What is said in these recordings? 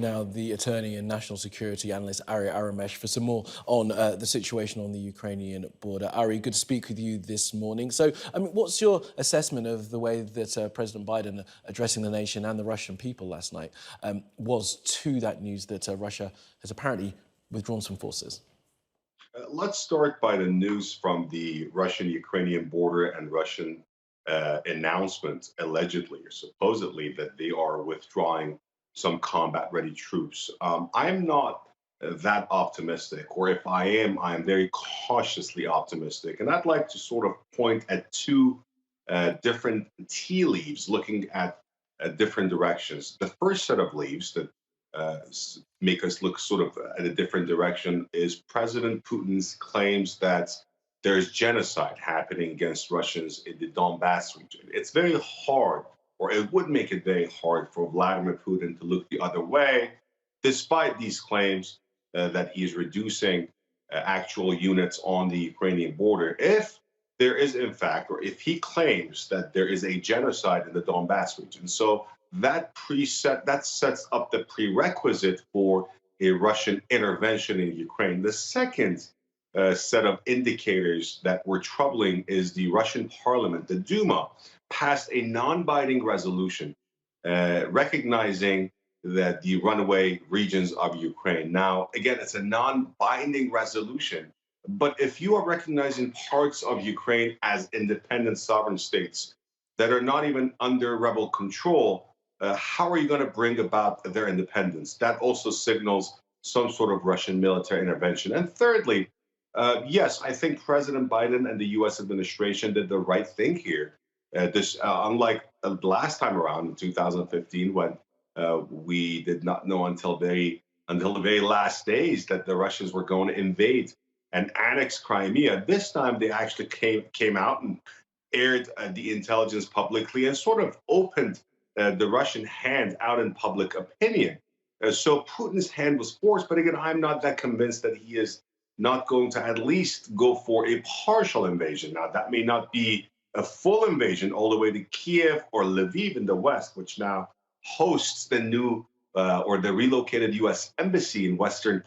Now, the attorney and national security analyst Ari Aramesh for some more on the situation on the Ukrainian border. Ari, good to speak with you this morning. So, what's your assessment of the way that President Biden addressing the nation and the Russian people last night was to that news that Russia has apparently withdrawn some forces? Let's start by the news from the Russian-Ukrainian border and Russian announcement, allegedly or supposedly, that they are withdrawing some combat-ready troops. I'm not that optimistic, or if I am, I'm very cautiously optimistic. And I'd like to sort of point at two different tea leaves looking at different directions. The first set of leaves that make us look sort of at a different direction is President Putin's claims that there's genocide happening against Russians in the Donbass region. It's very hard, or it would make it very hard for Vladimir Putin to look the other way, despite these claims that he's reducing actual units on the Ukrainian border. If there is, in fact, or if he claims that there is a genocide in the Donbass region. So that sets up the prerequisite for a Russian intervention in Ukraine. The second set of indicators that were troubling is the Russian parliament, the Duma, passed a non-binding resolution recognizing that the runaway regions of Ukraine. Now, again, it's a non-binding resolution, but if you are recognizing parts of Ukraine as independent sovereign states that are not even under rebel control, how are you going to bring about their independence? That also signals some sort of Russian military intervention. And thirdly, yes, I think President Biden and the U.S. administration did the right thing here. Unlike the last time around in 2015, when we did not know until the very last days that the Russians were going to invade and annex Crimea. This time, they actually came out and aired the intelligence publicly and sort of opened the Russian hand out in public opinion. So Putin's hand was forced, but again, I'm not that convinced that he is not going to at least go for a partial invasion. Now, that may not be a full invasion all the way to Kiev or Lviv in the west, which now hosts the new or the relocated U.S. embassy in western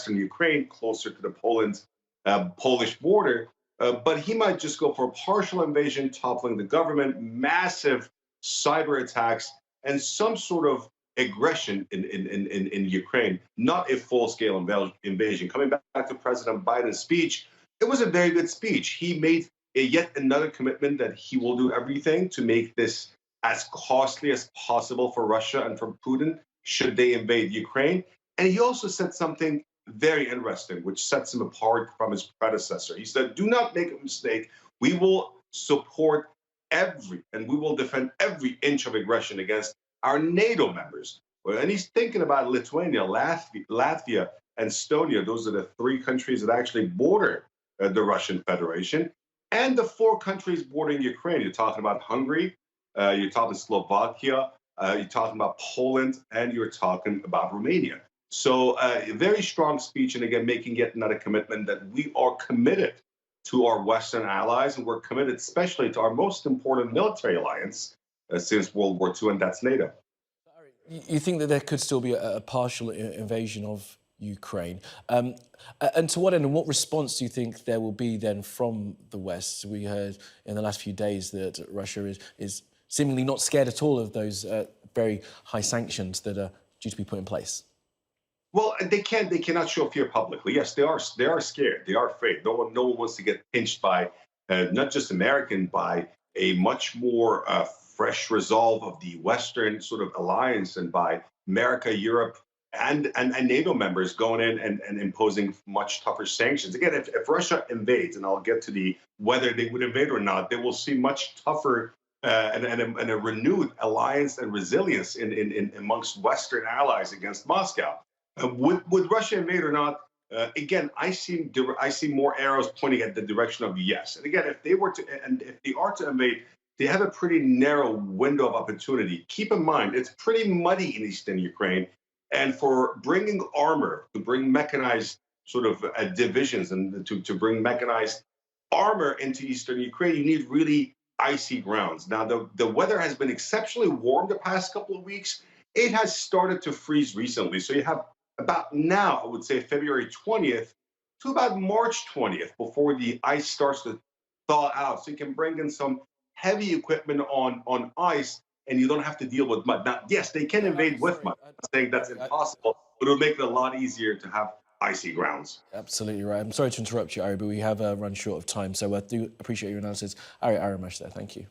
Ukraine, closer to the Polish border. But he might just go for a partial invasion, toppling the government, massive cyber attacks, and some sort of aggression in Ukraine, not a full-scale invasion. Coming back to President Biden's speech, it was a very good speech. He made yet another commitment that he will do everything to make this as costly as possible for Russia and for Putin should they invade Ukraine. And he also said something very interesting, which sets him apart from his predecessor. He said, do not make a mistake. We will support and we will defend every inch of aggression against our NATO members. And he's thinking about Lithuania, Latvia, and Estonia. Those are the three countries that actually border the Russian Federation, and the four countries bordering Ukraine. You're talking about Hungary, you're talking Slovakia, you're talking about Poland, and you're talking about Romania. So a very strong speech, and again, making yet another commitment that we are committed to our Western allies, and we're committed especially to our most important military alliance since World War II, and that's NATO. You think that there could still be a partial invasion of Ukraine? And to what end and what response do you think there will be then from the West? We heard in the last few days that Russia is seemingly not scared at all of those very high sanctions that are due to be put in place. Well, they cannot show fear publicly. Yes, they are scared. They are afraid. No one wants to get pinched by not just American, by a much more fresh resolve of the Western sort of alliance, and by America, Europe, and NATO members going in and imposing much tougher sanctions. Again, if Russia invades, and I'll get to the whether they would invade or not, they will see much tougher and a renewed alliance and resilience in amongst Western allies against Moscow. Would Russia invade or not? Again, I see more arrows pointing at the direction of yes. And again, if they are to invade, they have a pretty narrow window of opportunity. Keep in mind, it's pretty muddy in eastern Ukraine, and for bringing armor, to bring mechanized sort of divisions, and to bring mechanized armor into eastern Ukraine, you need really icy grounds. Now, the weather has been exceptionally warm the past couple of weeks, it has started to freeze recently. So you have about now, I would say February 20th to about March 20th before the ice starts to thaw out. So you can bring in some heavy equipment on ice and you don't have to deal with mud. Now, yes, they can Yeah, invade with sorry, mud. I'm not saying that's Ari, impossible, but it'll make it a lot easier to have icy grounds. absolutely right. I'm sorry to interrupt you, Ari, but we have run short of time, so I do appreciate your analysis. Ari Aramesh there, thank you.